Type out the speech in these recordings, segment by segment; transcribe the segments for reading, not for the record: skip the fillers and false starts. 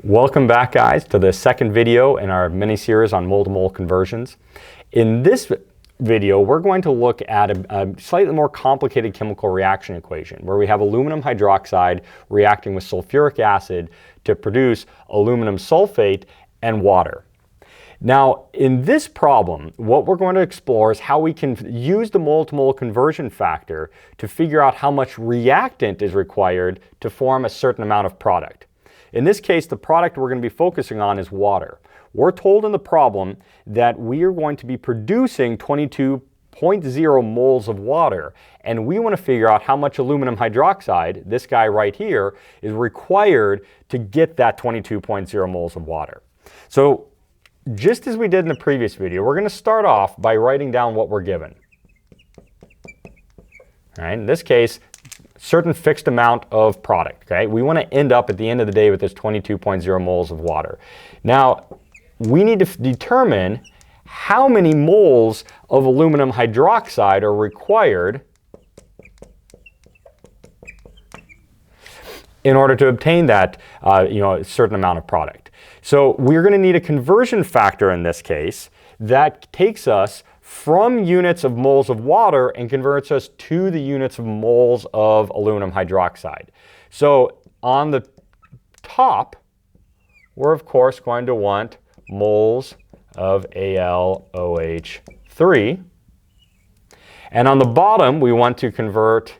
Welcome back, guys, to the second video in our mini-series on mole-to-mole conversions. In this video, we're going to look at a slightly more complicated chemical reaction equation where we have aluminum hydroxide reacting with sulfuric acid to produce aluminum sulfate and water. Now, in this problem, what we're going to explore is how we can use the mole-to-mole conversion factor to figure out how much reactant is required to form a certain amount of product. In this case, the product we're going to be focusing on is water. We're told in the problem that we are going to be producing 22.0 moles of water, and we want to figure out how much aluminum hydroxide, this guy right here, is required to get that 22.0 moles of water. So, just as we did in the previous video, we're going to start off by writing down what we're given. All right, in this case, certain fixed amount of product, okay? We want to end up at the end of the day with this 22.0 moles of water. Now, we need to determine how many moles of aluminum hydroxide are required in order to obtain that, a certain amount of product. So we're going to need a conversion factor in this case that takes us from units of moles of water and converts us to the units of moles of aluminum hydroxide. So on the top, we're of course going to want moles of AlOH3. And on the bottom, we want to convert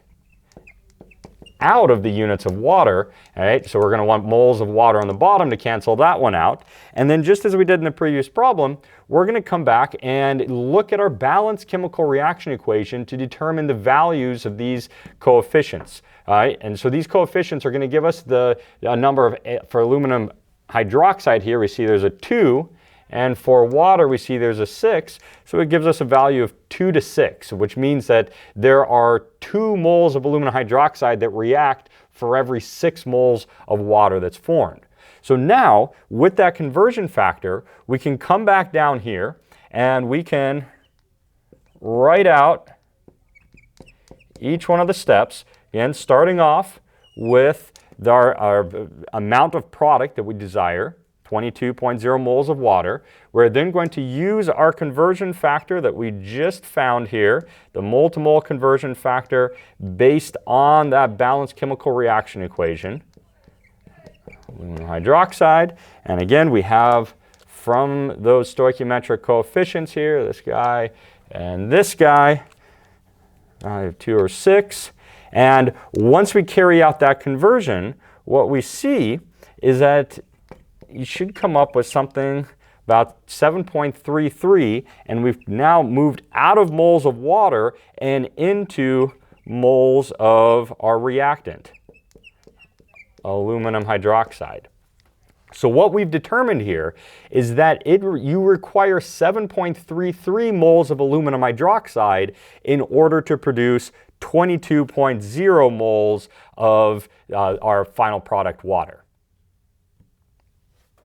out of the units of water, all right? So we're going to want moles of water on the bottom to cancel that one out. And then just as we did in the previous problem, we're going to come back and look at our balanced chemical reaction equation to determine the values of these coefficients. All right? And so these coefficients are going to give us the number of, for aluminum hydroxide here, we see there's a 2. And for water, we see there's a 6, so it gives us a value of 2 to 6, which means that there are 2 moles of aluminum hydroxide that react for every 6 moles of water that's formed. So now, with that conversion factor, we can come back down here and we can write out each one of the steps, again, starting off with our amount of product that we desire, 22.0 moles of water. We're then going to use our conversion factor that we just found here, the mole-to-mole conversion factor based on that balanced chemical reaction equation. Aluminum hydroxide, and again we have from those stoichiometric coefficients here, this guy and this guy, I have 2 or 6. And once we carry out that conversion, what we see is that you should come up with something about 7.33, and we've now moved out of moles of water and into moles of our reactant, aluminum hydroxide. So what we've determined here is that you require 7.33 moles of aluminum hydroxide in order to produce 22.0 moles of our final product, water.